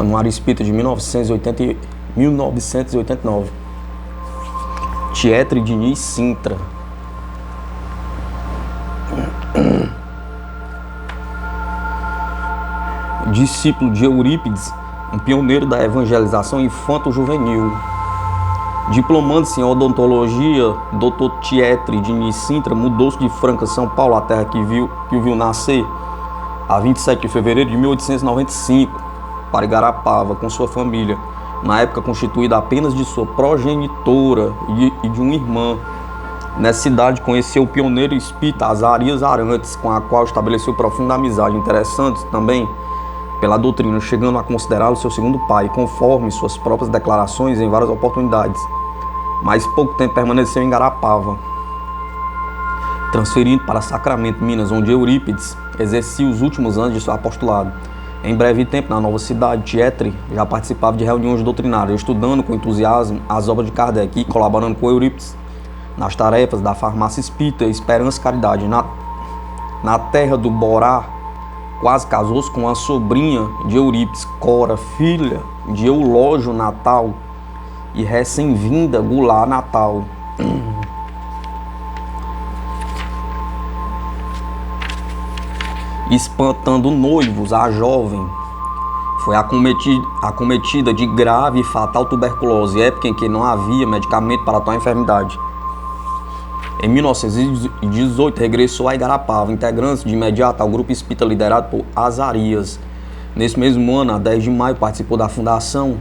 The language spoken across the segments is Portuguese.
Anuário Espírita de 1989. Tietre Diniz Sintra. Discípulo de Eurípides, um pioneiro da evangelização infanto-juvenil. Diplomando-se em odontologia, Dr. Tietre Diniz Sintra mudou-se de Franca, São Paulo, a terra que o viu nascer, a 27 de fevereiro de 1895, para Igarapava, com sua família, na época constituída apenas de sua progenitora e de uma irmã. Nessa cidade conheceu o pioneiro espírita Azarias Arantes, com a qual estabeleceu profunda amizade, interessante também pela doutrina, chegando a considerá-lo seu segundo pai, conforme suas próprias declarações em várias oportunidades. Mas pouco tempo permaneceu em Igarapava, transferindo para Sacramento, Minas, onde Eurípides exercia os últimos anos de seu apostolado. Em breve tempo, na nova cidade, Tietre já participava de reuniões doutrinárias, estudando com entusiasmo as obras de Kardec e colaborando com Eurípides nas tarefas da farmácia espírita Esperança e Caridade. Na terra do Borá, quase casou-se com a sobrinha de Eurípides, Cora, filha de Eulógio Natal e recém-vinda Goulart Natal. Espantando noivos, a jovem foi acometida de grave e fatal tuberculose, época em que não havia medicamento para tal enfermidade. Em 1918, regressou a Igarapava, integrando-se de imediato ao grupo espírita liderado por Azarias. Nesse mesmo ano, a 10 de maio, participou da fundação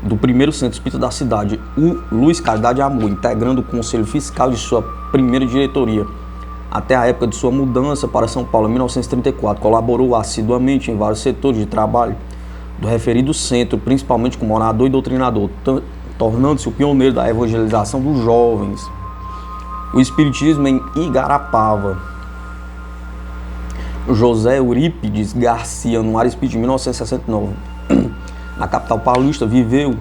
do primeiro centro espírita da cidade, o Luz, Caridade e Amor, integrando o conselho fiscal de sua primeira diretoria. Até a época de sua mudança para São Paulo, em 1934, colaborou assiduamente em vários setores de trabalho do referido centro, principalmente como orador e doutrinador, tornando-se o pioneiro da evangelização dos jovens. O Espiritismo em Igarapava. José Eurípides Garcia, Anuário Espírita de 1969. Na capital paulista, viveu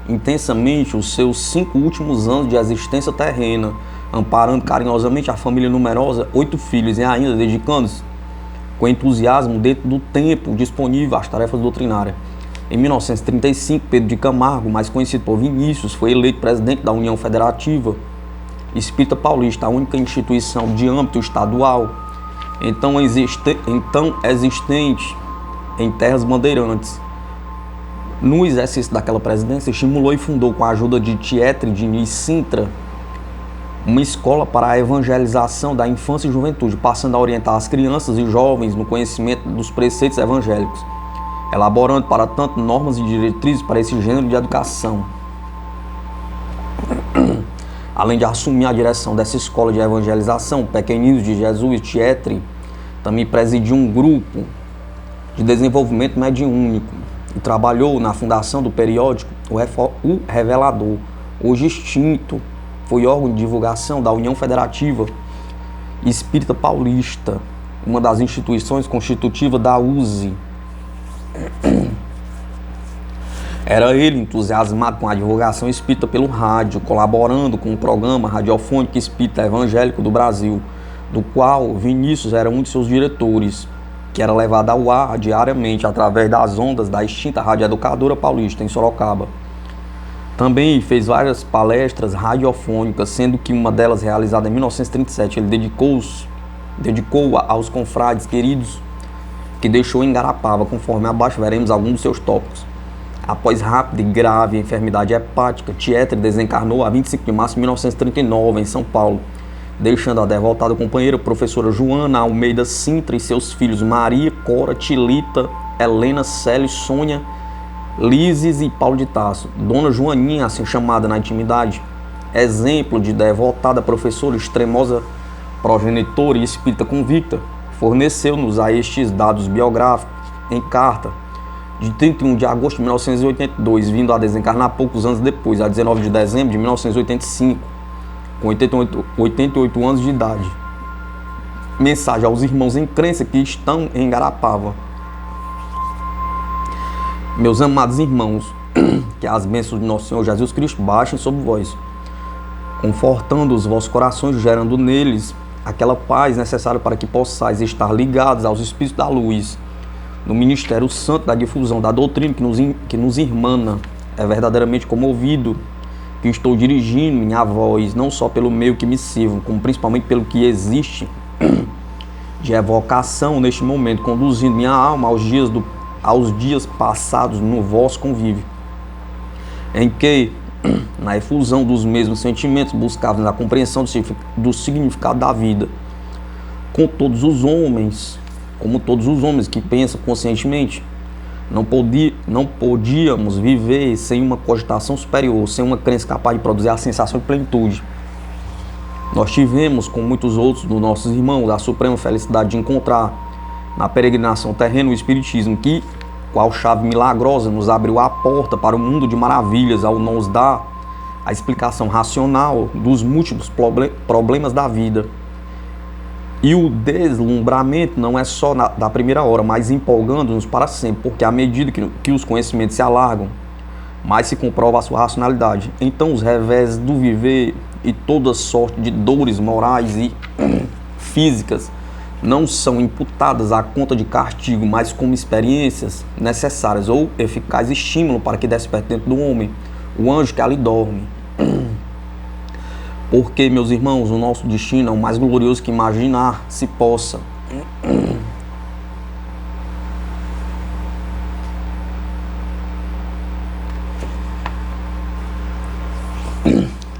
intensamente os seus 5 últimos anos de existência terrena, amparando carinhosamente a família numerosa, 8 filhos, e ainda dedicando-se com entusiasmo dentro do tempo disponível às tarefas doutrinárias. Em 1935, Pedro de Camargo, mais conhecido por Vinícius, foi eleito presidente da União Federativa Espírita Paulista, a única instituição de âmbito estadual então existente em terras bandeirantes. No exercício daquela presidência, estimulou e fundou, com a ajuda de Tietre Diniz Sintra, uma escola para a evangelização da infância e juventude, passando a orientar as crianças e jovens no conhecimento dos preceitos evangélicos, elaborando, para tanto, normas e diretrizes para esse gênero de educação. Além de assumir a direção dessa escola de evangelização, Pequeninos de Jesus, Tietre também presidiu um grupo de desenvolvimento mediúnico e trabalhou na fundação do periódico O Revelador, hoje extinto. Foi órgão de divulgação da União Federativa Espírita Paulista, uma das instituições constitutivas da USE. Era ele entusiasmado com a divulgação espírita pelo rádio, colaborando com o programa radiofônico espírita evangélico do Brasil, do qual Vinícius era um de seus diretores, que era levado ao ar diariamente através das ondas da extinta Rádio Educadora Paulista, em Sorocaba. Também fez várias palestras radiofônicas, sendo que uma delas realizada em 1937, ele dedicou aos confrades queridos que deixou em Igarapava, conforme abaixo veremos alguns dos seus tópicos. Após rápida e grave enfermidade hepática, Tietre desencarnou a 25 de março de 1939, em São Paulo, deixando a devotada companheira professora Joana Almeida Sintra e seus filhos Maria, Cora, Tilita, Helena, Célia, Sônia, Lises e Paulo de Tarso. Dona Joaninha, assim chamada na intimidade, exemplo de devotada professora, extremosa progenitora e espírita convicta, forneceu-nos a estes dados biográficos em carta de 31 de agosto de 1982, vindo a desencarnar poucos anos depois, a 19 de dezembro de 1985, com 88 anos de idade. Mensagem aos irmãos em crença que estão em Igarapava. Meus amados irmãos, que as bênçãos de nosso Senhor Jesus Cristo baixem sobre vós, confortando os vossos corações, gerando neles aquela paz necessária para que possais estar ligados aos Espíritos da Luz, no Ministério Santo da difusão da doutrina que nos irmana. É verdadeiramente comovido que estou dirigindo minha voz, não só pelo meio que me sirvo, como principalmente pelo que existe de evocação neste momento, conduzindo minha alma aos dias passados no vosso convívio, em que, na efusão dos mesmos sentimentos, buscávamos a compreensão do significado da vida, como todos os homens que pensam conscientemente. Não podíamos viver sem uma cogitação superior, sem uma crença capaz de produzir a sensação de plenitude. Nós tivemos, com muitos outros dos nossos irmãos, a suprema felicidade de encontrar na peregrinação terrena o Espiritismo, que, qual chave milagrosa, nos abriu a porta para o mundo de maravilhas ao nos dar a explicação racional dos múltiplos problemas da vida. E o deslumbramento não é só da primeira hora, mas empolgando-nos para sempre, porque à medida que os conhecimentos se alargam, mais se comprova a sua racionalidade. Então os revés do viver e toda sorte de dores morais e físicas não são imputadas à conta de castigo, mas como experiências necessárias ou eficaz estímulo para que desperte dentro do homem o anjo que ali dorme. Porque, meus irmãos, o nosso destino é o mais glorioso que imaginar se possa.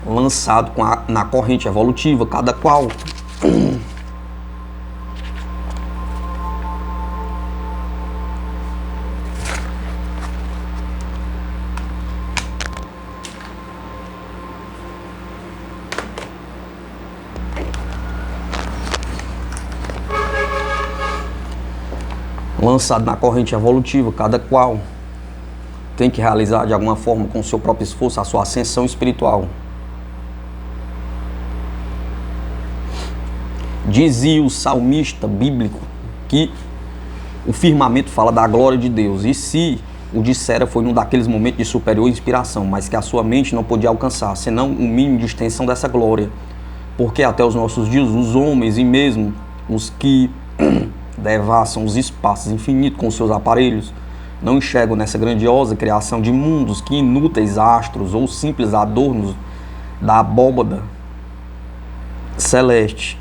Lançado na corrente evolutiva, cada qual tem que realizar de alguma forma com o seu próprio esforço a sua ascensão espiritual. Dizia o salmista bíblico que o firmamento fala da glória de Deus, e se o dissera foi num daqueles momentos de superior inspiração, mas que a sua mente não podia alcançar, senão um mínimo de extensão dessa glória, porque até os nossos dias os homens e mesmo os que devassam os espaços infinitos com seus aparelhos não enxergam nessa grandiosa criação de mundos que inúteis astros ou simples adornos da abóbada celeste.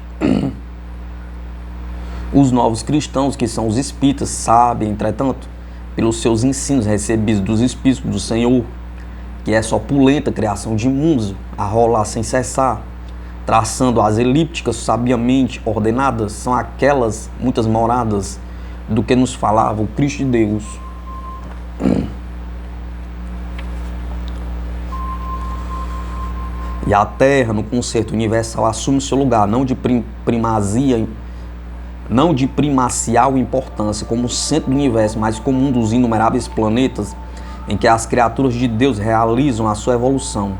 Os novos cristãos, que são os espíritas, sabem, entretanto, pelos seus ensinos recebidos dos Espíritos do Senhor, que é só opulenta criação de mundos a rolar sem cessar, traçando as elípticas sabiamente ordenadas, são aquelas muitas moradas do que nos falava o Cristo de Deus. E a Terra, no concerto universal, assume seu lugar, não de primacial importância como centro do universo, mas como um dos inumeráveis planetas em que as criaturas de Deus realizam a sua evolução.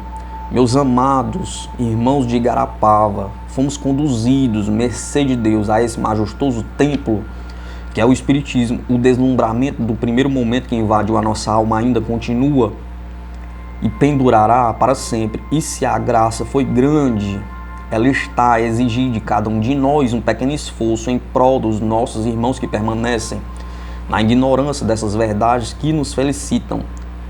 Meus amados irmãos de Igarapava, fomos conduzidos, mercê de Deus, a esse majestoso templo que é o Espiritismo. O deslumbramento do primeiro momento que invadiu a nossa alma ainda continua e pendurará para sempre. E se a graça foi grande, ela está a exigir de cada um de nós um pequeno esforço em prol dos nossos irmãos que permanecem na ignorância dessas verdades que nos felicitam.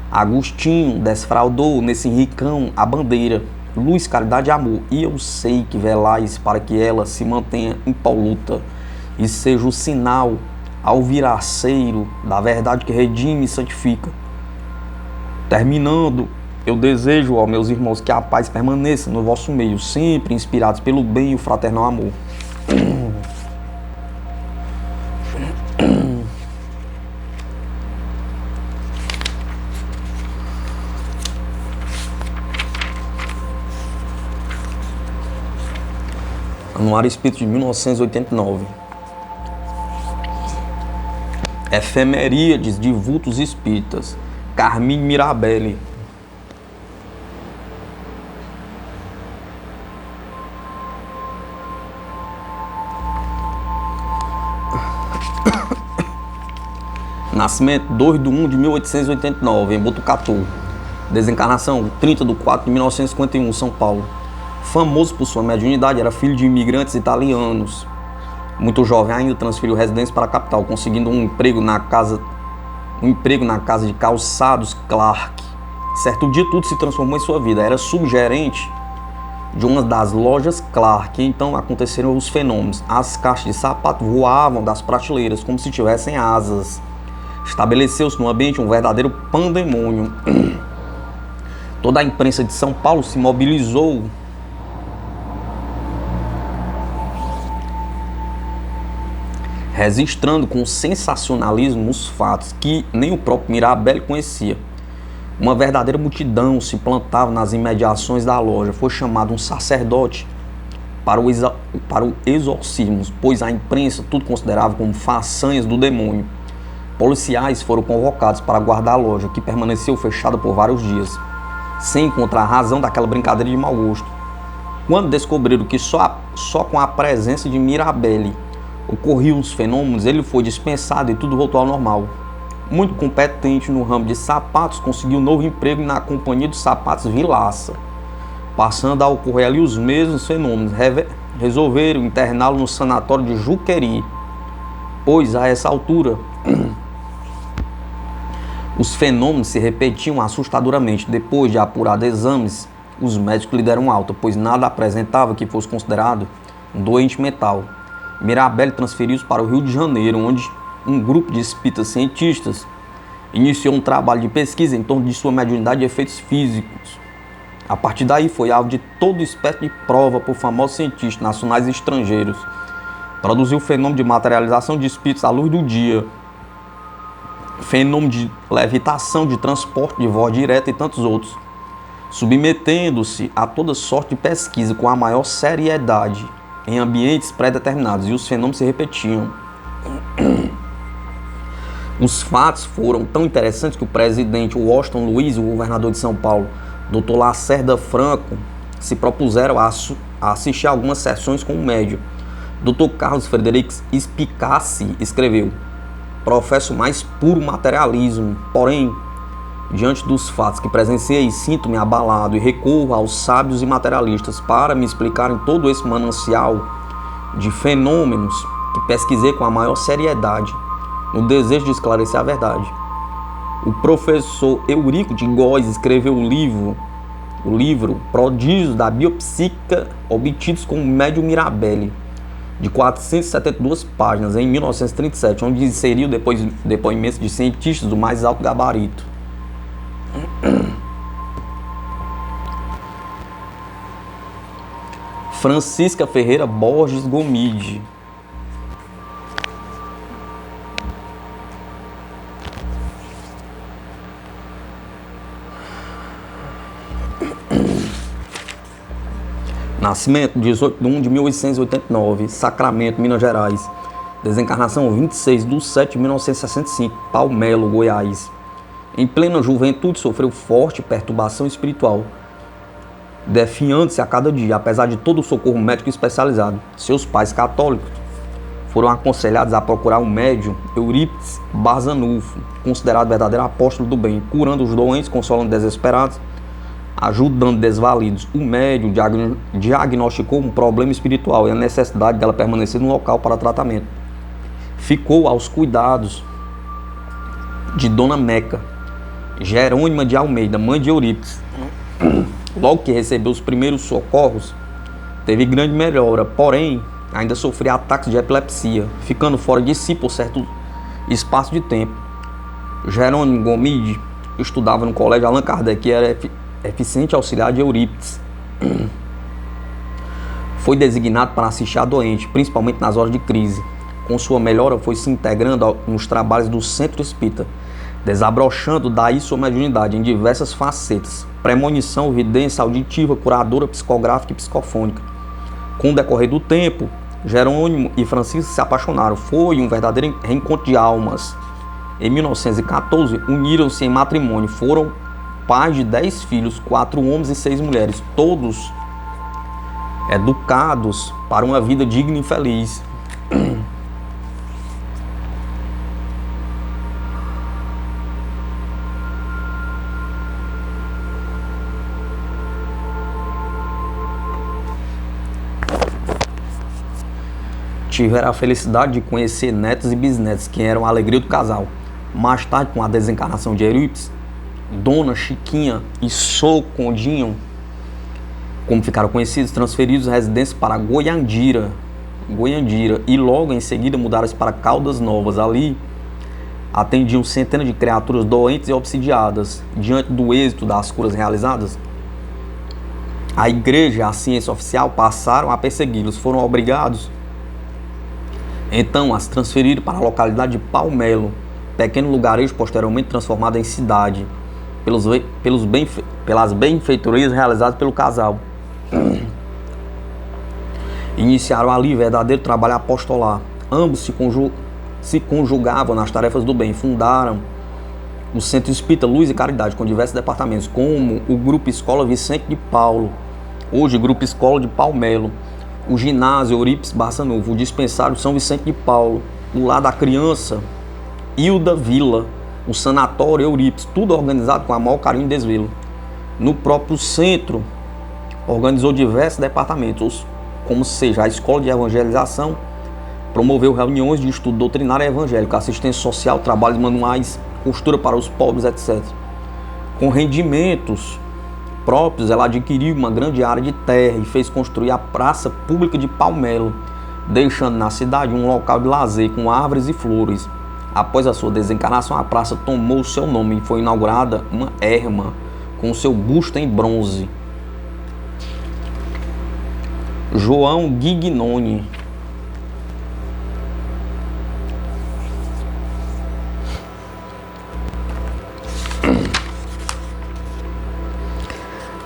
Agostinho desfraldou nesse ricão a bandeira, luz, caridade e amor, e eu sei que velais para que ela se mantenha impoluta e seja o sinal alviraceiro da verdade que redime e santifica. Terminando, eu desejo aos meus irmãos que a paz permaneça no vosso meio, sempre inspirados pelo bem e o fraternal amor. Anuário Espírita de 1989. Efemeríades de vultos espíritas. Carmine Mirabelli. Nascimento 2/1/1889 em Botucatu. Desencarnação 30/4/1951, São Paulo. Famoso por sua mediunidade, era filho de imigrantes italianos. Muito jovem ainda, transferiu residência para a capital, conseguindo um emprego na casa de calçados Clark. Certo dia tudo se transformou em sua vida. Era subgerente de uma das lojas Clark. Então aconteceram os fenômenos. As caixas de sapato voavam das prateleiras como se tivessem asas. Estabeleceu-se no ambiente um verdadeiro pandemônio. Toda a imprensa de São Paulo se mobilizou registrando com sensacionalismo os fatos que nem o próprio Mirabelli conhecia. Uma verdadeira multidão se plantava nas imediações da loja. Foi chamado um sacerdote para o exorcismo, pois a imprensa tudo considerava como façanhas do demônio. Policiais foram convocados para guardar a loja, que permaneceu fechada por vários dias, sem encontrar a razão daquela brincadeira de mau gosto. Quando descobriram que só com a presença de Mirabelli ocorriam os fenômenos, ele foi dispensado e tudo voltou ao normal. Muito competente no ramo de sapatos, conseguiu um novo emprego na companhia de sapatos Vilaça, passando a ocorrer ali os mesmos fenômenos. Resolveram interná-lo no sanatório de Juqueri, pois a essa altura os fenômenos se repetiam assustadoramente. Depois de apurados exames, os médicos lhe deram alta, pois nada apresentava que fosse considerado um doente mental. Mirabelli transferiu-se para o Rio de Janeiro, onde um grupo de espíritas cientistas iniciou um trabalho de pesquisa em torno de sua mediunidade e efeitos físicos. A partir daí foi alvo de toda espécie de prova por famosos cientistas nacionais e estrangeiros. Produziu o fenômeno de materialização de espíritos à luz do dia, fenômeno de levitação, de transporte de voz direta e tantos outros, submetendo-se a toda sorte de pesquisa com a maior seriedade em ambientes pré-determinados, e os fenômenos se repetiam. Os fatos foram tão interessantes que o presidente Washington Luiz e o governador de São Paulo, Dr. Lacerda Franco, se propuseram a assistir a algumas sessões com o médium. Dr. Carlos Frederico Spicassi escreveu: professo mais puro materialismo, porém, diante dos fatos que presenciei, sinto-me abalado e recorro aos sábios e materialistas para me explicarem todo esse manancial de fenômenos que pesquisei com a maior seriedade, no desejo de esclarecer a verdade. O professor Eurico de Góes escreveu o livro Prodígios da Biopsíquica obtidos com o médium Mirabelli, de 472 páginas, em 1937, onde inseriu depoimentos de cientistas do mais alto gabarito. Francisca Ferreira Borges Gomide. Nascimento, 18 de 1 de 1889, Sacramento, Minas Gerais. Desencarnação, 26/7/1965, Palmelo, Goiás. Em plena juventude, sofreu forte perturbação espiritual, definhando-se a cada dia, apesar de todo o socorro médico especializado. Seus pais católicos foram aconselhados a procurar um médium, Eurípides Barzanufo, considerado verdadeiro apóstolo do bem, curando os doentes, consolando desesperados, ajudando desvalidos. O médium diagnosticou um problema espiritual e a necessidade dela permanecer no local para tratamento. Ficou aos cuidados de Dona Meca, Jerônima de Almeida, mãe de Eurípides. Logo que recebeu os primeiros socorros, teve grande melhora, porém ainda sofria ataques de epilepsia, ficando fora de si por certo espaço de tempo. Jerônimo Gomide estudava no colégio Allan Kardec e era eficiente auxiliar de Eurípides. Foi designado para assistir a doente, principalmente nas horas de crise. Com sua melhora, foi se integrando nos trabalhos do Centro Espírita, desabrochando daí sua mediunidade em diversas facetas: premonição, vidência auditiva, curadora, psicográfica e psicofônica. Com o decorrer do tempo, Jerônimo e Francisco se apaixonaram. Foi um verdadeiro reencontro de almas. Em 1914, uniram-se em matrimônio. Foram pais de 10 filhos, 4 homens e 6 mulheres, todos educados para uma vida digna e feliz. Tiveram a felicidade de conhecer netos e bisnetos, que eram a alegria do casal. Mais tarde, com a desencarnação de Eurípides, Dona Chiquinha e Socondinho, como ficaram conhecidos, transferidos a residência para Goiandira, e logo em seguida mudaram-se para Caldas Novas. Ali atendiam centenas de criaturas doentes e obsidiadas. Diante do êxito das curas realizadas, a igreja e a ciência oficial passaram a persegui-los. Foram obrigados então a se transferir para a localidade de Palmelo, pequeno lugarejo posteriormente transformado em cidade, pelas benfeitorias realizadas pelo casal. Iniciaram ali verdadeiro trabalho apostolar. Ambos se conjugavam nas tarefas do bem. Fundaram o Centro Espírita Luz e Caridade, com diversos departamentos, como o Grupo Escola Vicente de Paulo, hoje Grupo Escola de Palmelo, o Ginásio Eurípides Barça Novo, o Dispensário São Vicente de Paulo, o Lar da Criança Hilda Vila, o Sanatório Eurípides, tudo organizado com a maior carinho e desvelo. No próprio centro, organizou diversos departamentos, como seja a Escola de Evangelização, promoveu reuniões de estudo doutrinário e evangélico, assistência social, trabalhos manuais, costura para os pobres, etc. Com rendimentos próprios, ela adquiriu uma grande área de terra e fez construir a Praça Pública de Palmelo, deixando na cidade um local de lazer com árvores e flores. Após a sua desencarnação, a praça tomou seu nome e foi inaugurada uma erma com seu busto em bronze. João Guignoni.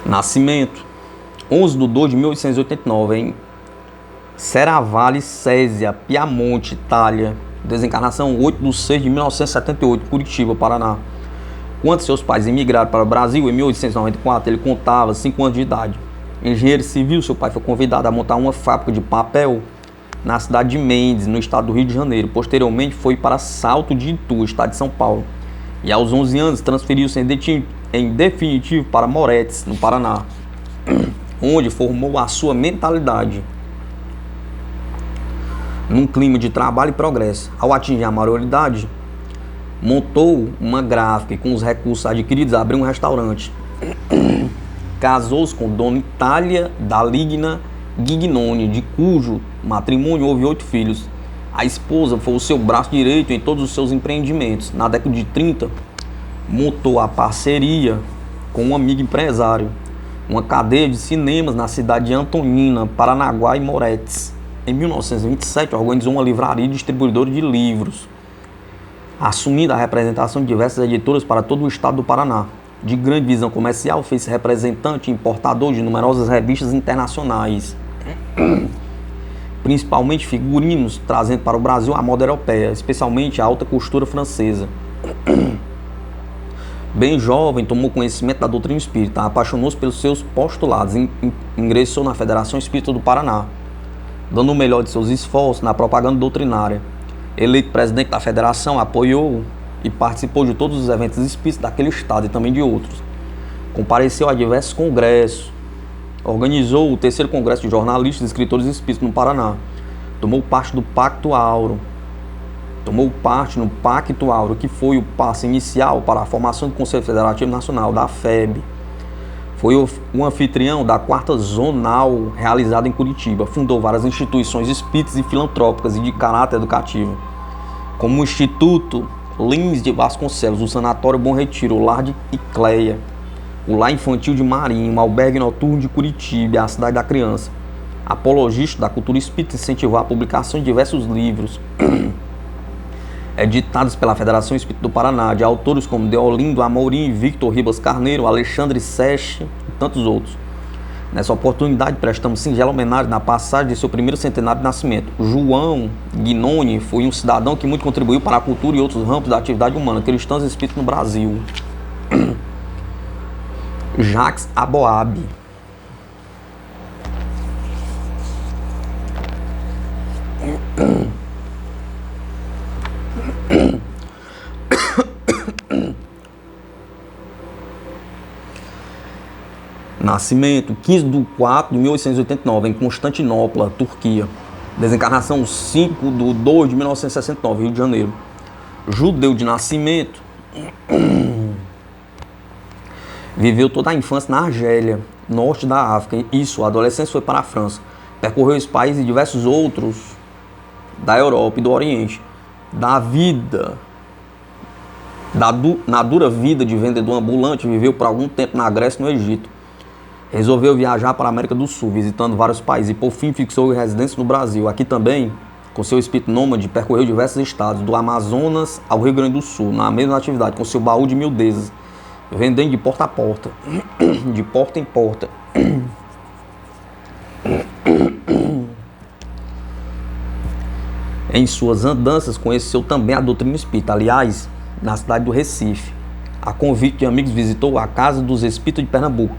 Nascimento: 11 de 2 de 1889, em Serravalle Sesia, Piamonte, Itália. Desencarnação: 8 de 6 de 1978, Curitiba, Paraná. Quando seus pais emigraram para o Brasil em 1894, ele contava 5 anos de idade. Engenheiro civil, seu pai foi convidado a montar uma fábrica de papel na cidade de Mendes, no estado do Rio de Janeiro. Posteriormente foi para Salto de Itu, estado de São Paulo. E aos 11 anos transferiu-se em definitivo para Moretes, no Paraná, onde formou a sua mentalidade num clima de trabalho e progresso. Ao atingir a maioridade, montou uma gráfica e, com os recursos adquiridos, abriu um restaurante. Casou-se com Dona Itália da Ligna Guignoni, de cujo matrimônio houve 8 filhos. A esposa foi o seu braço direito em todos os seus empreendimentos. Na década de 30, montou a parceria com um amigo empresário, uma cadeia de cinemas na cidade de Antonina, Paranaguá e Moretes. Em 1927, organizou uma livraria distribuidora de livros, assumindo a representação de diversas editoras para todo o estado do Paraná. De grande visão comercial, fez-se representante e importador de numerosas revistas internacionais, principalmente figurinos, trazendo para o Brasil a moda europeia, especialmente a alta costura francesa. Bem jovem, tomou conhecimento da doutrina espírita, apaixonou-se pelos seus postulados e ingressou na Federação Espírita do Paraná, dando o melhor de seus esforços na propaganda doutrinária. Eleito presidente da federação, apoiou e participou de todos os eventos espíritas daquele estado e também de outros. Compareceu a diversos congressos, organizou o 3º Congresso de Jornalistas e Escritores Espíritas no Paraná, tomou parte no Pacto Áureo, que foi o passo inicial para a formação do Conselho Federativo Nacional, da FEB. Foi o anfitrião da 4ª Zonal, realizada em Curitiba. Fundou várias instituições espíritas e filantrópicas e de caráter educativo, como o Instituto Lins de Vasconcelos, o Sanatório Bom Retiro, o Lar de Icleia, o Lar Infantil de Marinho, o Albergue Noturno de Curitiba, a Cidade da Criança. Apologista da cultura espírita, incentivou a publicação de diversos livros editados pela Federação Espírita do Paraná, de autores como Deolindo Amorim, Victor Ribas Carneiro, Alexandre Seste e tantos outros. Nessa oportunidade, prestamos singela homenagem na passagem de seu primeiro centenário de nascimento. João Guignoni foi um cidadão que muito contribuiu para a cultura e outros ramos da atividade humana, cristãos e espíritas no Brasil. Jacques Aboab. Nascimento: 15 de 4 de 1889, em Constantinopla, Turquia. Desencarnação 5/2/1969, Rio de Janeiro. Judeu de nascimento. Viveu toda a infância na Argélia, norte da África, e sua adolescência foi para a França. Percorreu os países e diversos outros da Europa e do Oriente. Na dura vida de vendedor ambulante, viveu por algum tempo na Grécia e no Egito. Resolveu viajar para a América do Sul, visitando vários países, e por fim fixou residência no Brasil. Aqui também, com seu espírito nômade, percorreu diversos estados, do Amazonas ao Rio Grande do Sul, na mesma atividade, com seu baú de miudezas, vendendo de porta a porta, de porta em porta. Em suas andanças, conheceu também a doutrina espírita. Aliás, na cidade do Recife, a convite de amigos, visitou a Casa dos Espíritos de Pernambuco,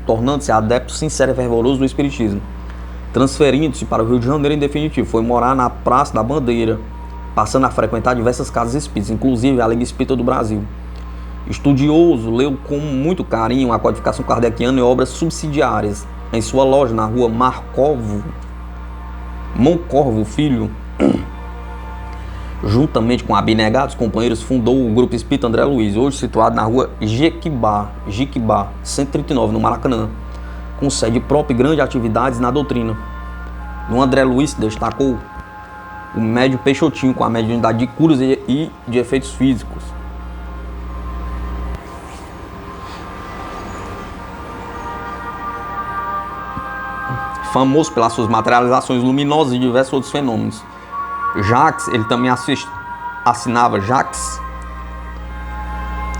tornando-se adepto sincero e fervoroso do espiritismo. Transferindo-se para o Rio de Janeiro em definitivo, foi morar na Praça da Bandeira, passando a frequentar diversas casas espíritas, inclusive a Liga Espírita do Brasil. Estudioso, leu com muito carinho a codificação kardeciana e obras subsidiárias. Em sua loja na rua Moncorvo Filho, juntamente com abnegados companheiros, fundou o Grupo Espírita André Luiz, hoje situado na rua Jequibá, 139, no Maracanã, com sede própria e grandes atividades na doutrina. No André Luiz se destacou o médium Peixotinho, com a mediunidade de curas e de efeitos físicos. Famoso pelas suas materializações luminosas e diversos outros fenômenos. Jacques, ele também assinava Jacques,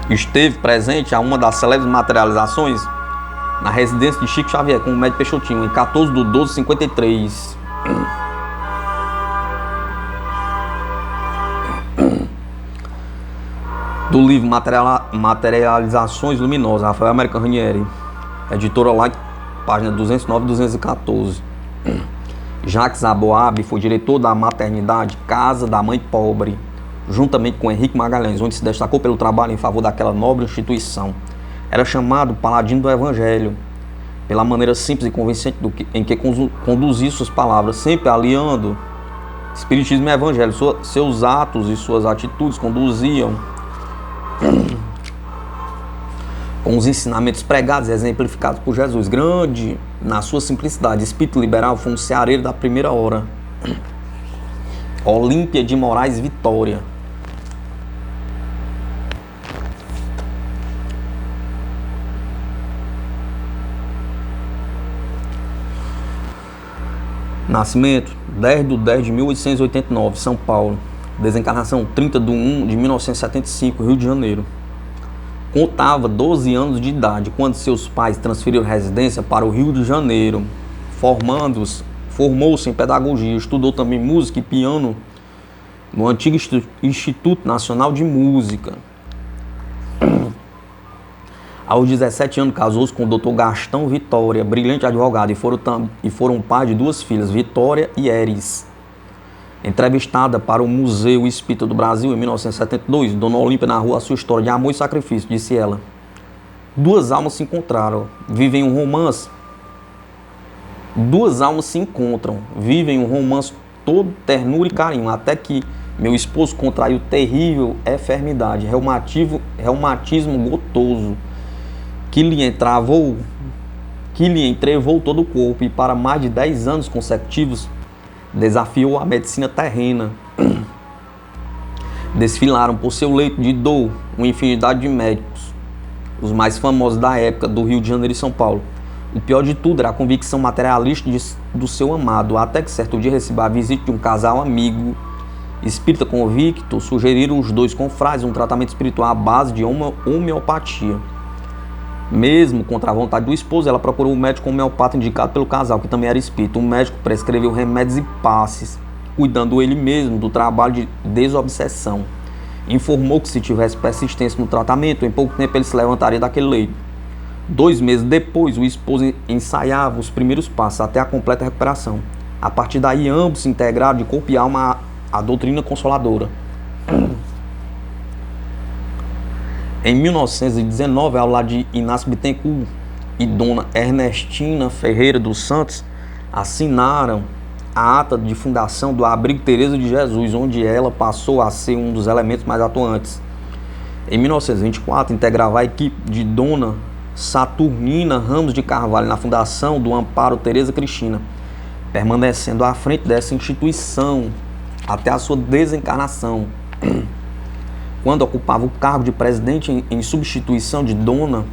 esteve presente a uma das célebres materializações na residência de Chico Xavier com o médium Peixotinho, em 14/12/53. Do livro Materializações Luminosas, Rafael Américo Ranieri, editora lá, página 209 e 214. Jacques Aboab foi diretor da maternidade Casa da Mãe Pobre, juntamente com Henrique Magalhães, onde se destacou pelo trabalho em favor daquela nobre instituição. Era chamado Paladino do Evangelho, pela maneira simples e convincente em que conduzia suas palavras, sempre aliando Espiritismo e Evangelho. Seus atos e suas atitudes conduziam com os ensinamentos pregados e exemplificados por Jesus. Grande na sua simplicidade, espírito liberal, foi um ceareiro da primeira hora. Olímpia de Moraes Vitória. Nascimento 10/10/1889, São Paulo. Desencarnação 30/1/1975, Rio de Janeiro. Contava 12 anos de idade quando seus pais transferiram residência para o Rio de Janeiro. Formou-se em pedagogia, estudou também música e piano no antigo Instituto Nacional de Música. Aos 17 anos, casou-se com o Dr. Gastão Vitória, brilhante advogado, e foram pai de duas filhas, Vitória e Eris. Entrevistada para o Museu Espírita do Brasil em 1972, Dona Olímpia narrou a sua história de amor e sacrifício. Disse ela: duas almas se encontraram, vivem um romance. Duas almas se encontram, vivem um romance todo ternura e carinho, até que meu esposo contraiu terrível enfermidade, reumatismo gotoso, que lhe entrevou todo o corpo, e para mais de 10 anos consecutivos desafiou a medicina terrena. Desfilaram por seu leito de dor uma infinidade de médicos, os mais famosos da época do Rio de Janeiro e São Paulo. O pior de tudo era a convicção materialista do seu amado, até que certo dia recebeu a visita de um casal amigo espírita convicto. Sugeriram os dois confrades um tratamento espiritual à base de homeopatia. Mesmo contra a vontade do esposo, ela procurou um médico homeopata indicado pelo casal, que também era espírita. O médico prescreveu remédios e passes, cuidando ele mesmo do trabalho de desobsessão. Informou que se tivesse persistência no tratamento, em pouco tempo ele se levantaria daquele leito. 2 meses depois, o esposo ensaiava os primeiros passos até a completa recuperação. A partir daí, ambos se integraram de corpo e alma à doutrina consoladora. Em 1919, ao lado de Inácio Bittencourt e Dona Ernestina Ferreira dos Santos, assinaram a ata de fundação do Abrigo Teresa de Jesus, onde ela passou a ser um dos elementos mais atuantes. Em 1924, integrava a equipe de Dona Saturnina Ramos de Carvalho na fundação do Amparo Teresa Cristina, permanecendo à frente dessa instituição até a sua desencarnação, quando ocupava o cargo de presidente em substituição de Dona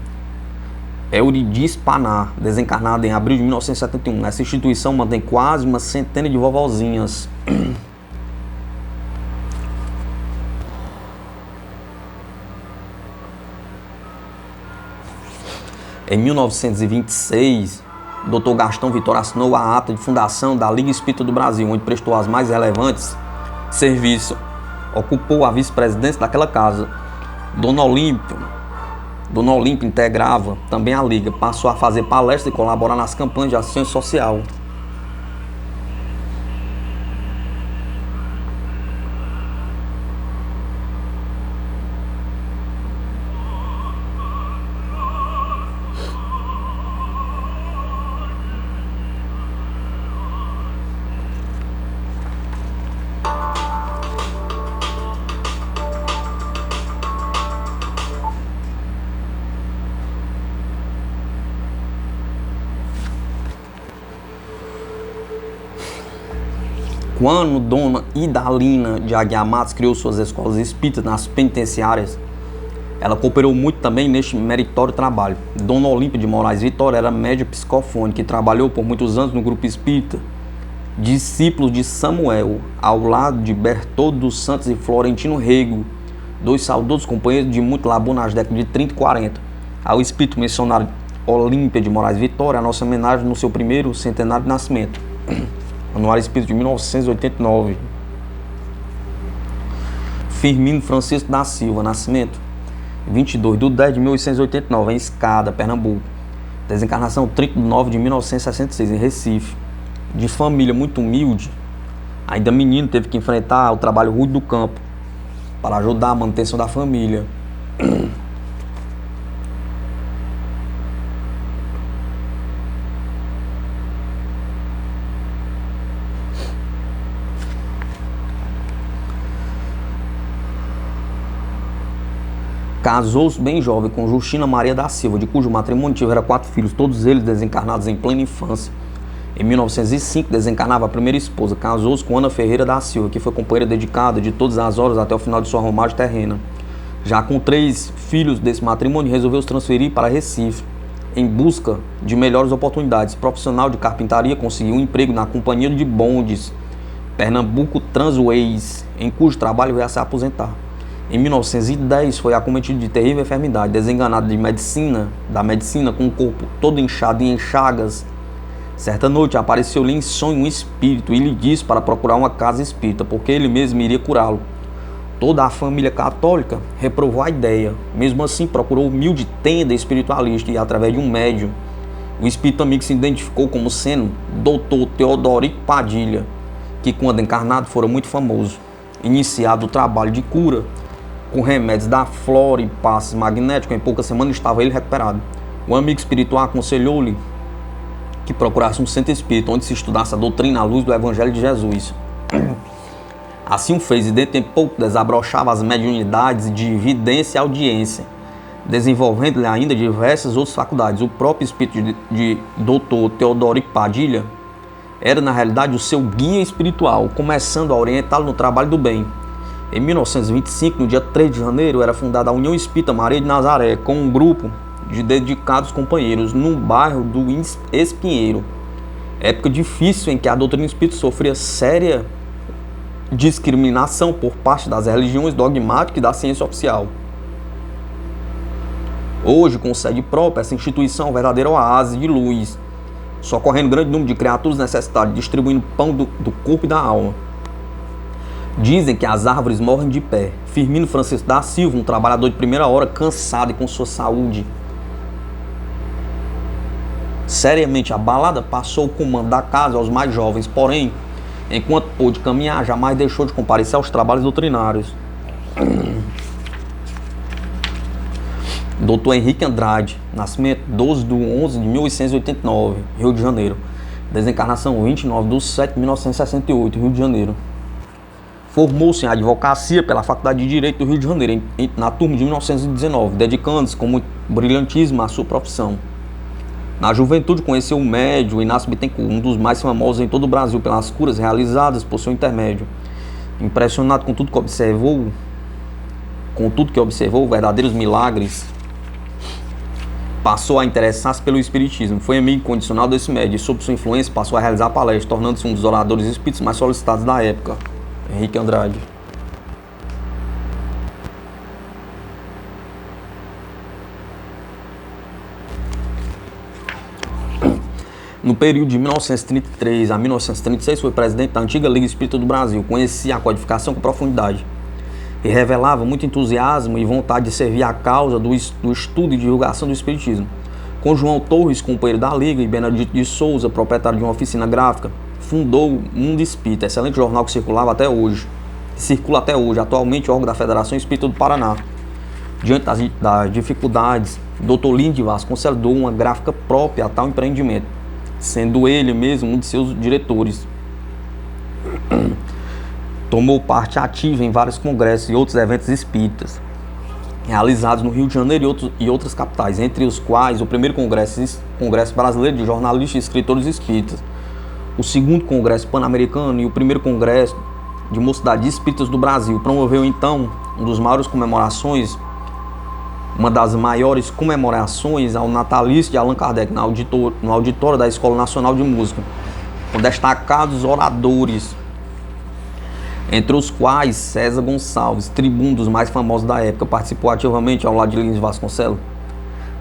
Euridice Panar, desencarnada em abril de 1971. Essa instituição mantém quase uma centena de vovozinhas. Em 1926, Dr. Gastão Vitória assinou a ata de fundação da Liga Espírita do Brasil, onde prestou as mais relevantes serviços. Ocupou a vice-presidência daquela casa. Dona Olímpia integrava também a Liga, passou a fazer palestras e colaborar nas campanhas de ação social. Quando Dona Idalina de Aguiar Matos criou suas escolas espíritas nas penitenciárias, ela cooperou muito também neste meritório trabalho. Dona Olímpia de Moraes Vitória era média psicofônica e trabalhou por muitos anos no grupo espírita Discípulos de Samuel, ao lado de Bertoldo dos Santos e Florentino Rego, dois saudosos companheiros de muito labor nas décadas de 30 e 40. Ao espírito missionário Olímpia de Moraes Vitória, a nossa homenagem no seu primeiro centenário de nascimento. Anuário Espírita de 1989. Firmino Francisco da Silva, nascimento 22/10/1889, em Escada, Pernambuco. Desencarnação 30/9/1966, em Recife. De família muito humilde, ainda menino, teve que enfrentar o trabalho rude do campo para ajudar a manutenção da família. Casou-se bem jovem com Justina Maria da Silva, de cujo matrimônio tivera 4 filhos, todos eles desencarnados em plena infância. Em 1905, desencarnava a primeira esposa. Casou-se com Ana Ferreira da Silva, que foi companheira dedicada de todas as horas até o final de sua romagem terrena. Já com 3 filhos desse matrimônio, resolveu se transferir para Recife, em busca de melhores oportunidades. Profissional de carpintaria, conseguiu um emprego na Companhia de Bondes, Pernambuco Transways, em cujo trabalho veio a se aposentar. Em 1910, foi acometido de terrível enfermidade, desenganado da medicina, com o corpo todo inchado e em chagas. Certa noite apareceu-lhe em sonho um espírito e lhe disse para procurar uma casa espírita, porque ele mesmo iria curá-lo. Toda a família católica reprovou a ideia. Mesmo assim, procurou humilde tenda espiritualista e, através de um médium, o espírito amigo se identificou como sendo Dr. Teodorico Padilha, que, quando encarnado, fora muito famoso. Iniciado o trabalho de cura com remédios da flora e passes magnéticos, em poucas semanas estava ele recuperado. O amigo espiritual aconselhou-lhe que procurasse um centro espírita onde se estudasse a doutrina à luz do Evangelho de Jesus. Assim o fez, e dentro de pouco desabrochava as mediunidades de vidência e audiência, desenvolvendo-lhe ainda diversas outras faculdades. O próprio espírito de Dr. Teodorico Padilha era na realidade o seu guia espiritual, começando a orientá-lo no trabalho do bem. Em 1925, no dia 3 de janeiro, era fundada a União Espírita Maria de Nazaré, com um grupo de dedicados companheiros, no bairro do Espinheiro. Época difícil em que a doutrina espírita sofria séria discriminação por parte das religiões dogmáticas e da ciência oficial. Hoje, com sede própria, essa instituição é um verdadeiro oásis de luz, socorrendo grande número de criaturas necessitadas, distribuindo pão do corpo e da alma. Dizem que as árvores morrem de pé. Firmino Francisco da Silva, um trabalhador de primeira hora, cansado e com sua saúde seriamente abalada, passou o comando da casa aos mais jovens, porém, enquanto pôde caminhar, jamais deixou de comparecer aos trabalhos doutrinários. Dr. Henrique Andrade, nascimento 12/11/1889, Rio de Janeiro. Desencarnação 29/7/1968, Rio de Janeiro. Formou-se em advocacia pela Faculdade de Direito do Rio de Janeiro, na turma de 1919, dedicando-se com muito brilhantismo à sua profissão. Na juventude conheceu o médium Inácio Bittencourt, um dos mais famosos em todo o Brasil pelas curas realizadas por seu intermédio. Impressionado com tudo que observou, verdadeiros milagres, passou a interessar-se pelo espiritismo. Foi amigo incondicional desse médium e, sob sua influência, passou a realizar palestras, tornando-se um dos oradores espíritas mais solicitados da época. Henrique Andrade. No período de 1933 a 1936, foi presidente da antiga Liga Espírita do Brasil. Conhecia a codificação com profundidade e revelava muito entusiasmo e vontade de servir à causa do estudo e divulgação do espiritismo. Com João Torres, companheiro da Liga, e Benedito de Souza, proprietário de uma oficina gráfica, fundou o Mundo Espírita, excelente jornal que circula até hoje, atualmente órgão da Federação Espírita do Paraná. Diante das dificuldades, Dr. Lino de Vasconcelos doou uma gráfica própria a tal empreendimento, sendo ele mesmo um de seus diretores. Tomou parte ativa em vários congressos e outros eventos espíritas, realizados no Rio de Janeiro e outras capitais, entre os quais o primeiro Congresso Brasileiro de Jornalistas e Escritores Espíritas, o segundo Congresso Pan-Americano e o primeiro Congresso de Mocidades Espíritas do Brasil. Promoveu então uma das maiores comemorações ao natalício de Allan Kardec no auditório da Escola Nacional de Música, com destacados oradores, entre os quais César Gonçalves, tribuno dos mais famosos da época, participou ativamente ao lado de Lino de Vasconcelos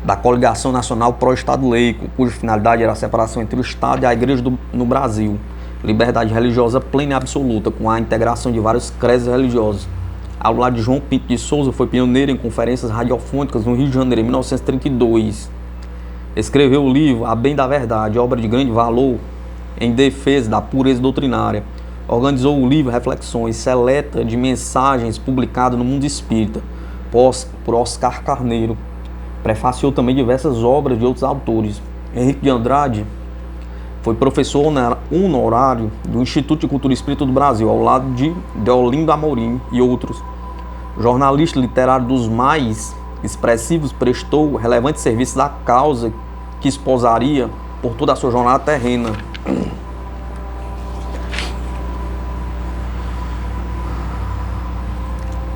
da Coligação Nacional Pró-Estado Laico, cuja finalidade era a separação entre o Estado e a Igreja no Brasil, liberdade religiosa plena e absoluta, com a integração de vários credos religiosos. Ao lado de João Pinto de Souza, foi pioneiro em conferências radiofônicas no Rio de Janeiro em 1932. Escreveu o livro A Bem da Verdade, obra de grande valor em defesa da pureza doutrinária. Organizou o livro Reflexões, seleta de mensagens, publicado no Mundo Espírita, por Oscar Carneiro. Prefaciou também diversas obras de outros autores. Henrique de Andrade foi professor honorário do Instituto de Cultura Espírita do Brasil, ao lado de Deolindo Amorim e outros. Jornalista literário dos mais expressivos, prestou relevante serviço à causa que esposaria por toda a sua jornada terrena.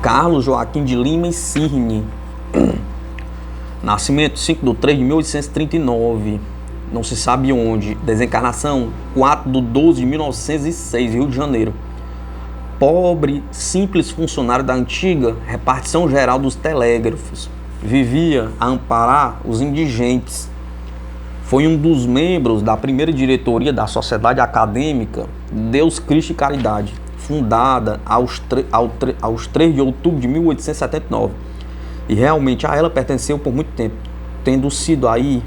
Carlos Joaquim de Lima e Cirne. Nascimento 5/3/1839. Não se sabe onde. Desencarnação 4/12/1906, Rio de Janeiro. Pobre, simples funcionário da antiga repartição geral dos telégrafos. Vivia a amparar os indigentes. Foi um dos membros da primeira diretoria da Sociedade Acadêmica Deus, Cristo e Caridade, fundada aos 3 de outubro de 1879. E realmente a ela pertenceu por muito tempo, tendo sido aí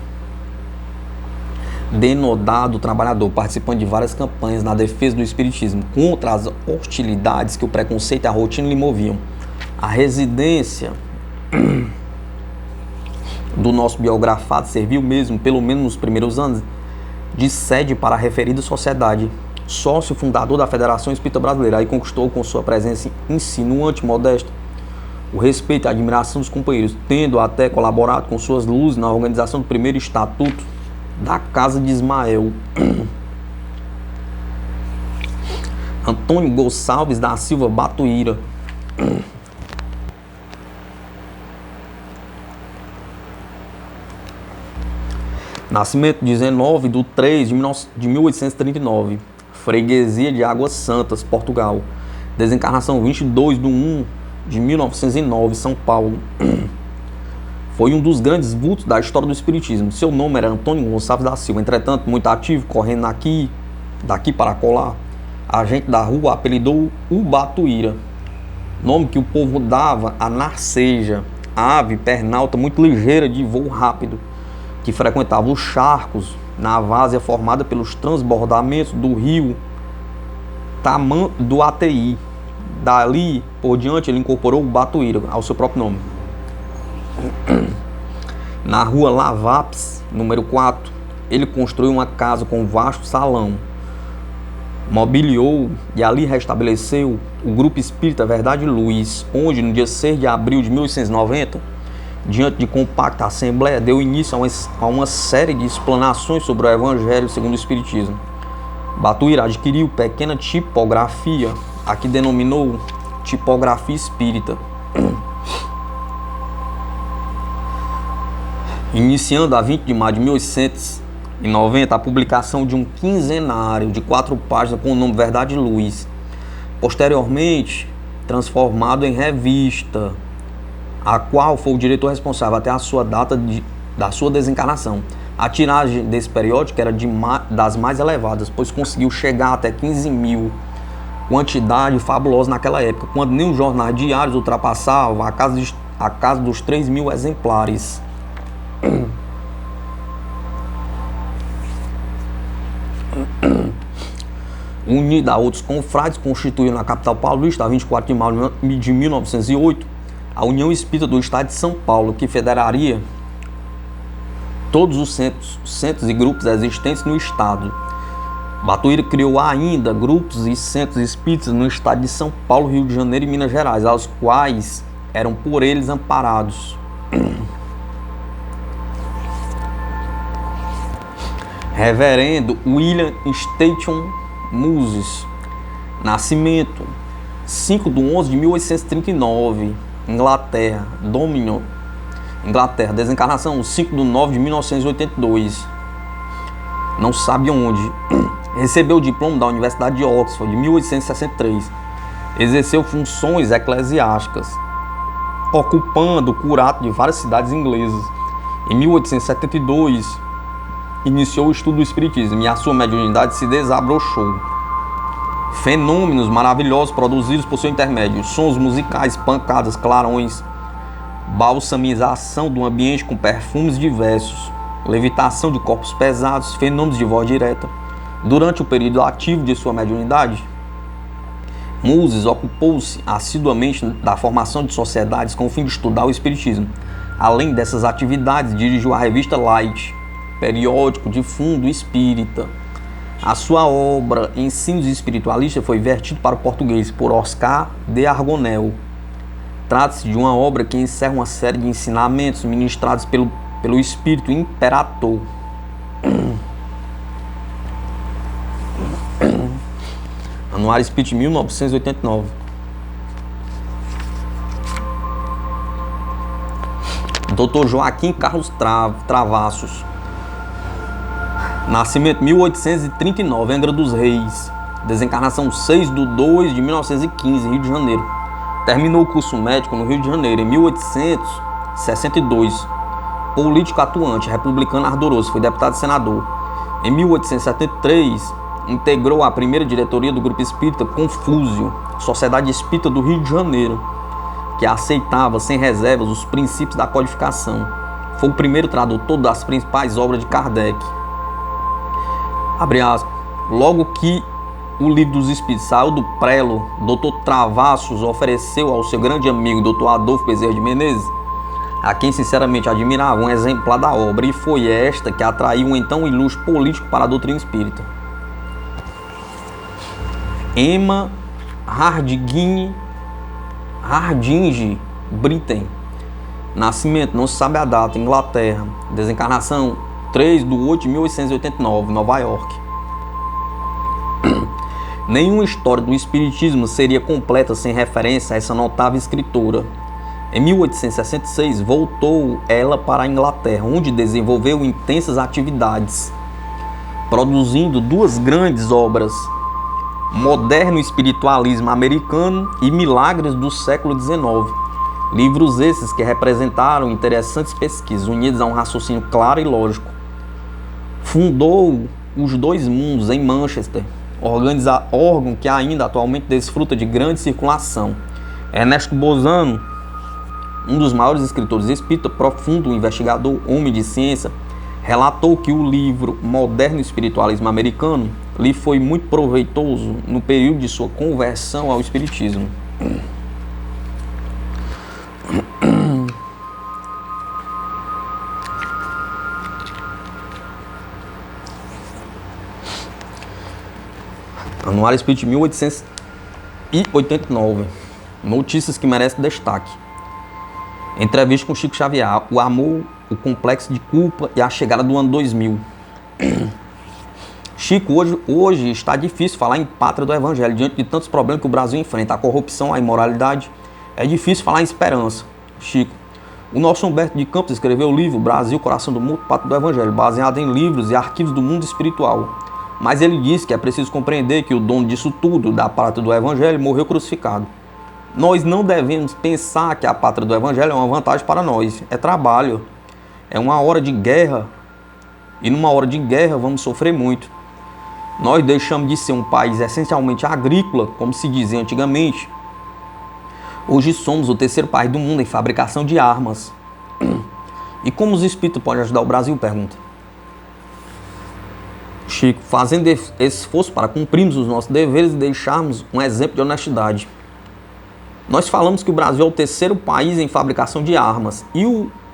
denodado trabalhador, participando de várias campanhas na defesa do espiritismo, contra as hostilidades que o preconceito e a rotina lhe moviam. A residência do nosso biografado serviu mesmo, pelo menos nos primeiros anos, de sede para a referida sociedade. Sócio fundador da Federação Espírita Brasileira, aí conquistou com sua presença insinuante e modesta o respeito e a admiração dos companheiros, tendo até colaborado com suas luzes na organização do primeiro estatuto da Casa de Ismael. Antônio Gonçalves da Silva Batuíra. Nascimento 19/3/1839. Freguesia de Águas Santas, Portugal. Desencarnação 22/1/1909, São Paulo. Foi um dos grandes vultos da história do espiritismo. Seu nome era Antônio Gonçalves da Silva. Entretanto, muito ativo, correndo daqui para colar, a gente da rua apelidou o Batuíra, nome que o povo dava a Narceja, ave pernalta muito ligeira de voo rápido, que frequentava os charcos na várzea formada pelos transbordamentos do rio do ATI. Dali por diante ele incorporou o Batuíra ao seu próprio nome. Na rua Lavapes, número 4, ele construiu uma casa com um vasto salão, mobiliou e ali restabeleceu o Grupo Espírita Verdade e Luz, onde no dia 6 de abril de 1890, diante de compacta assembleia, deu início a uma série de explanações sobre o Evangelho segundo o Espiritismo. Batuíra adquiriu pequena tipografia, a que denominou Tipografia Espírita, iniciando a 20 de maio de 1890 a publicação de um quinzenário de 4 páginas com o nome Verdade e Luz, posteriormente transformado em revista, a qual foi o diretor responsável até a sua data da sua desencarnação. A tiragem desse periódico era das mais elevadas, pois conseguiu chegar até 15.000, quantidade fabulosa naquela época, quando nem os jornais diários ultrapassavam a casa dos 3.000 exemplares. Unida a outros confrades, constituiu na capital paulista, a 24 de maio de 1908, a União Espírita do Estado de São Paulo, que federaria todos os centros e grupos existentes no Estado. Batuíra criou ainda grupos e centros espíritas no Estado de São Paulo, Rio de Janeiro e Minas Gerais, aos quais eram por eles amparados. Reverendo William Stanton Moses, nascimento 5/11/1839, Inglaterra, Dominion, Inglaterra, desencarnação 5/9/1982, não se sabe onde. Recebeu o diploma da Universidade de Oxford em 1863, exerceu funções eclesiásticas, ocupando o curato de várias cidades inglesas. Em 1872, iniciou o estudo do Espiritismo e a sua mediunidade se desabrochou. Fenômenos maravilhosos produzidos por seu intermédio, sons musicais, pancadas, clarões, balsamização do ambiente com perfumes diversos, levitação de corpos pesados, fenômenos de voz direta. Durante o período ativo de sua mediunidade, Moses ocupou-se assiduamente da formação de sociedades com o fim de estudar o Espiritismo. Além dessas atividades, dirigiu a revista Light, periódico de fundo espírita. A sua obra Ensinos Espiritualistas foi vertido para o português por Oscar de Argonel. Trata-se de uma obra que encerra uma série de ensinamentos ministrados pelo Espírito Imperator. Anuário Espírita, 1989. Dr. Joaquim Carlos Travassos, nascimento 1839, Angra dos Reis, desencarnação 6/2/1915, Rio de Janeiro. Terminou o curso médico no Rio de Janeiro em 1862. Político atuante, republicano ardoroso, foi deputado e senador. Em 1873, integrou a primeira diretoria do Grupo Espírita Confúcio, Sociedade Espírita do Rio de Janeiro, que aceitava sem reservas os princípios da codificação. Foi o primeiro tradutor das principais obras de Kardec. Abre aspas. Logo que o Livro dos Espíritos saiu do prelo, Dr. Travassos ofereceu ao seu grande amigo Dr. Adolfo Bezerra de Menezes, a quem sinceramente admirava, um exemplar da obra, e foi esta que atraiu um então ilustre político para a doutrina espírita. Emma Hardinge Britten, nascimento, não se sabe a data, Inglaterra, desencarnação 3/8/1889, Nova York. Nenhuma história do Espiritismo seria completa sem referência a essa notável escritora. Em 1866, voltou ela para a Inglaterra, onde desenvolveu intensas atividades, produzindo 2 grandes obras: Moderno Espiritualismo Americano e Milagres do século XIX. Livros esses que representaram interessantes pesquisas, unidas a um raciocínio claro e lógico. Fundou os 2 Mundos em Manchester, órgão que ainda atualmente desfruta de grande circulação. Ernesto Bozano, um dos maiores escritores espíritas, profundo investigador, homem de ciência, relatou que o livro Moderno Espiritualismo Americano lhe foi muito proveitoso no período de sua conversão ao espiritismo. Anuário Espírita de 1889. Notícias que merecem destaque. Entrevista com Chico Xavier. O amor, o complexo de culpa e a chegada do ano 2000. Chico, hoje está difícil falar em pátria do Evangelho, diante de tantos problemas que o Brasil enfrenta, a corrupção, a imoralidade. É difícil falar em esperança. Chico, o nosso Humberto de Campos escreveu o livro Brasil, Coração do Mundo, Pátria do Evangelho, baseado em livros e arquivos do mundo espiritual. Mas ele diz que é preciso compreender que o dono disso tudo, da pátria do Evangelho, morreu crucificado. Nós não devemos pensar que a pátria do Evangelho é uma vantagem para nós. É trabalho. É uma hora de guerra. E numa hora de guerra vamos sofrer muito. Nós deixamos de ser um país essencialmente agrícola, como se dizia antigamente. Hoje somos o terceiro país do mundo em fabricação de armas. E como os espíritos podem ajudar o Brasil? Pergunta. Chico, fazendo esforço para cumprirmos os nossos deveres e deixarmos um exemplo de honestidade. Nós falamos que o Brasil é o terceiro país em fabricação de armas. E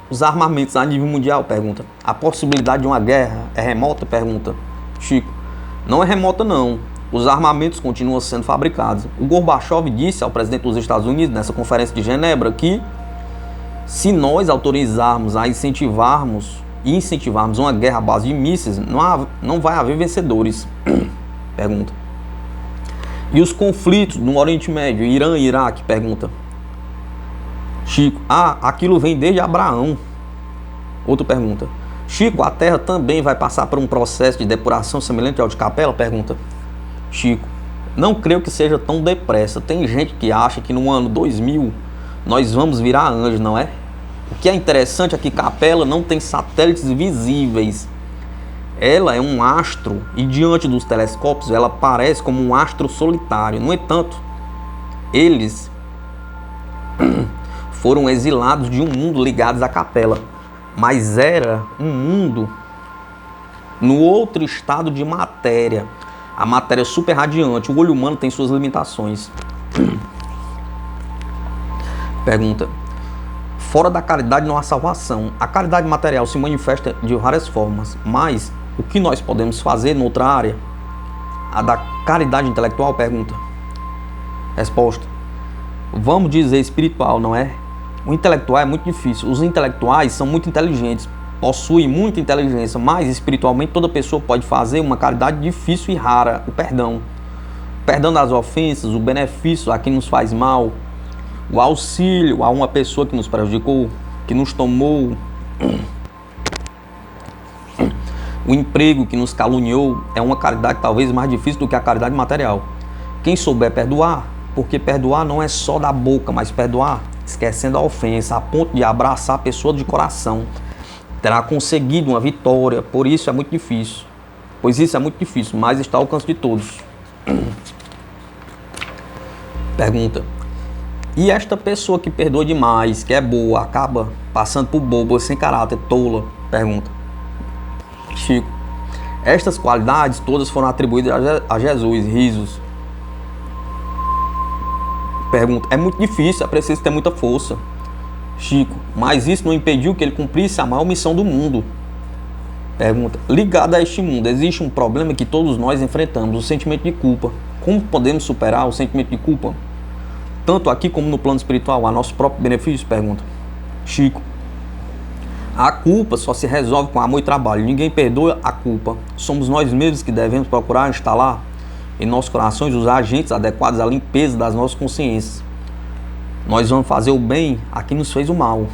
os armamentos a nível mundial? Pergunta. A possibilidade de uma guerra é remota? Pergunta. Chico, não é remota não. Os armamentos continuam sendo fabricados. O Gorbachev disse ao presidente dos Estados Unidos, nessa conferência de Genebra, que se nós autorizarmos a incentivarmos uma guerra à base de mísseis, não vai haver vencedores. Pergunta. E os conflitos no Oriente Médio, Irã e Iraque? Pergunta. Chico, aquilo vem desde Abraão. Outra pergunta. Chico, a Terra também vai passar por um processo de depuração semelhante ao de Capela? Pergunta. Chico, não creio que seja tão depressa. Tem gente que acha que no ano 2000 nós vamos virar anjo, não é? O que é interessante é que Capela não tem satélites visíveis. Ela é um astro e diante dos telescópios ela parece como um astro solitário. No entanto, eles foram exilados de um mundo ligados à Capela, mas era um mundo no outro estado de matéria. A matéria é super radiante. O olho humano tem suas limitações. Pergunta. Fora da caridade não há salvação. A caridade material se manifesta de várias formas, mas o que nós podemos fazer noutra área? A da caridade intelectual? Pergunta. Resposta. Vamos dizer espiritual, não é? O intelectual é muito difícil. Os intelectuais são muito inteligentes, possuem muita inteligência, mas espiritualmente toda pessoa pode fazer uma caridade difícil e rara, o perdão. O perdão das ofensas, o benefício a quem nos faz mal, o auxílio a uma pessoa que nos prejudicou, que nos tomou, o emprego que nos caluniou, é uma caridade talvez mais difícil do que a caridade material. Quem souber perdoar, porque perdoar não é só da boca, mas perdoar esquecendo a ofensa, a ponto de abraçar a pessoa de coração, terá conseguido uma vitória. Por isso é muito difícil. Pois isso é muito difícil, mas está ao alcance de todos. Pergunta. E esta pessoa que perdoa demais, que é boa, acaba passando por boba, sem caráter, tola? Pergunta. Chico. Estas qualidades todas foram atribuídas a Jesus. Risos. Pergunta. É muito difícil, é preciso ter muita força. Chico. Mas isso não impediu que ele cumprisse a maior missão do mundo. Pergunta. Ligado a este mundo, existe um problema que todos nós enfrentamos, o sentimento de culpa. Como podemos superar o sentimento de culpa? Tanto aqui como no plano espiritual, a nosso próprio benefício? Pergunta. Chico. A culpa só se resolve com amor e trabalho. Ninguém perdoa a culpa. Somos nós mesmos que devemos procurar instalar em nossos corações os agentes adequados à limpeza das nossas consciências. Nós vamos fazer o bem a quem nos fez o mal.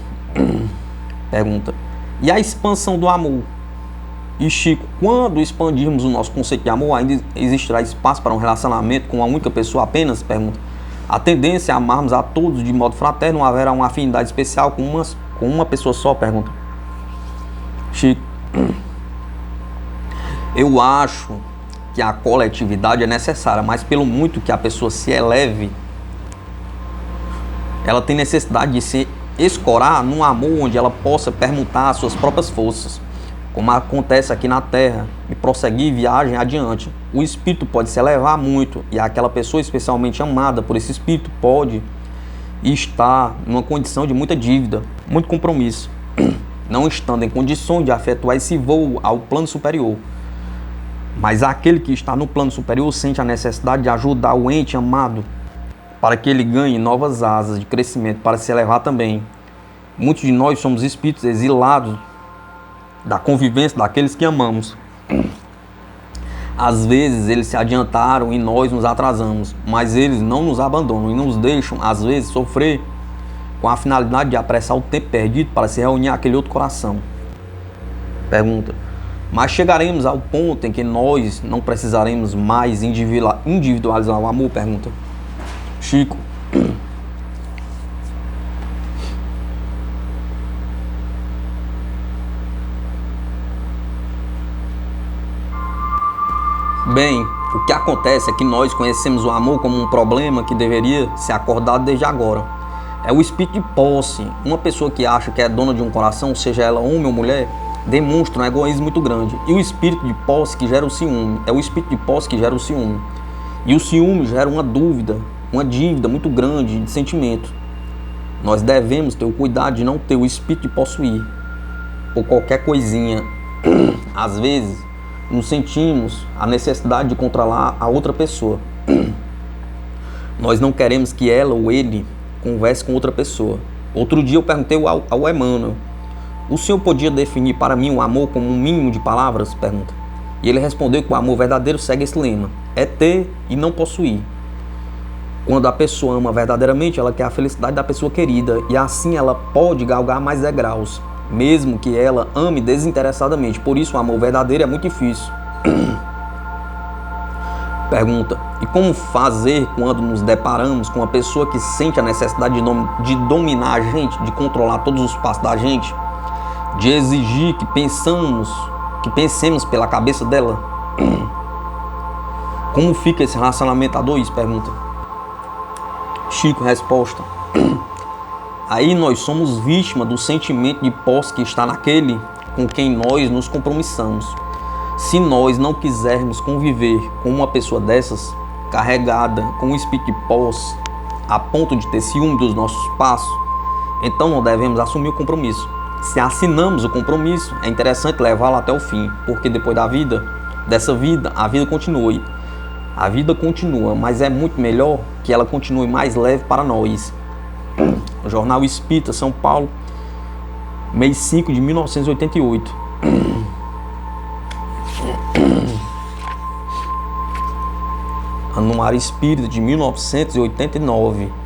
Pergunta. E a expansão do amor? E Chico, quando expandirmos o nosso conceito de amor, ainda existirá espaço para um relacionamento com uma única pessoa apenas? Pergunta. A tendência é amarmos a todos de modo fraterno, não haverá uma afinidade especial com uma pessoa só? Pergunta. Chico. Eu acho que a coletividade é necessária, mas pelo muito que a pessoa se eleve, ela tem necessidade de se escorar num amor onde ela possa permutar as suas próprias forças, como acontece aqui na Terra, e prosseguir viagem adiante. O espírito pode se elevar muito, e aquela pessoa especialmente amada por esse espírito pode estar numa condição de muita dívida, muito compromisso, não estando em condições de efetuar esse voo ao plano superior. Mas aquele que está no plano superior sente a necessidade de ajudar o ente amado para que ele ganhe novas asas de crescimento, para se elevar também. Muitos de nós somos espíritos exilados da convivência daqueles que amamos. Às vezes eles se adiantaram e nós nos atrasamos, mas eles não nos abandonam e nos deixam, às vezes, sofrer com a finalidade de apressar o tempo perdido para se reunir àquele outro coração. Pergunta: mas chegaremos ao ponto em que nós não precisaremos mais individualizar o amor? Pergunta Chico. Bem, o que acontece é que nós conhecemos o amor como um problema que deveria ser acordado desde agora. É o espírito de posse. Uma pessoa que acha que é dona de um coração, seja ela homem ou mulher, demonstra um egoísmo muito grande. E o espírito de posse que gera o ciúme. É o espírito de posse que gera o ciúme. E o ciúme gera uma dúvida, uma dívida muito grande de sentimento. Nós devemos ter o cuidado de não ter o espírito de possuir por qualquer coisinha. Às vezes, nos sentimos a necessidade de controlar a outra pessoa. Nós não queremos que ela ou ele converse com outra pessoa. Outro dia eu perguntei ao Emmanuel: o senhor podia definir para mim o amor como um mínimo de palavras? Pergunta. E ele respondeu que o amor verdadeiro segue esse lema: é ter e não possuir. Quando a pessoa ama verdadeiramente, ela quer a felicidade da pessoa querida, e assim ela pode galgar mais degraus, mesmo que ela ame desinteressadamente. Por isso o amor verdadeiro é muito difícil. Pergunta: e como fazer quando nos deparamos com uma pessoa que sente a necessidade de dominar a gente, de controlar todos os passos da gente, de exigir que pensemos pela cabeça dela? Como fica esse relacionamento a dois? Pergunta Chico. Resposta: aí nós somos vítima do sentimento de posse que está naquele com quem nós nos compromissamos. Se nós não quisermos conviver com uma pessoa dessas, carregada com um espírito de posse, a ponto de ter ciúme dos nossos passos, então não devemos assumir o compromisso. Se assinamos o compromisso, é interessante levá-lo até o fim, porque depois dessa vida, a vida continue. A vida continua, mas é muito melhor que ela continue mais leve para nós. O Jornal Espírita, São Paulo, mês 5 de 1988. Anuário Espírita de 1989.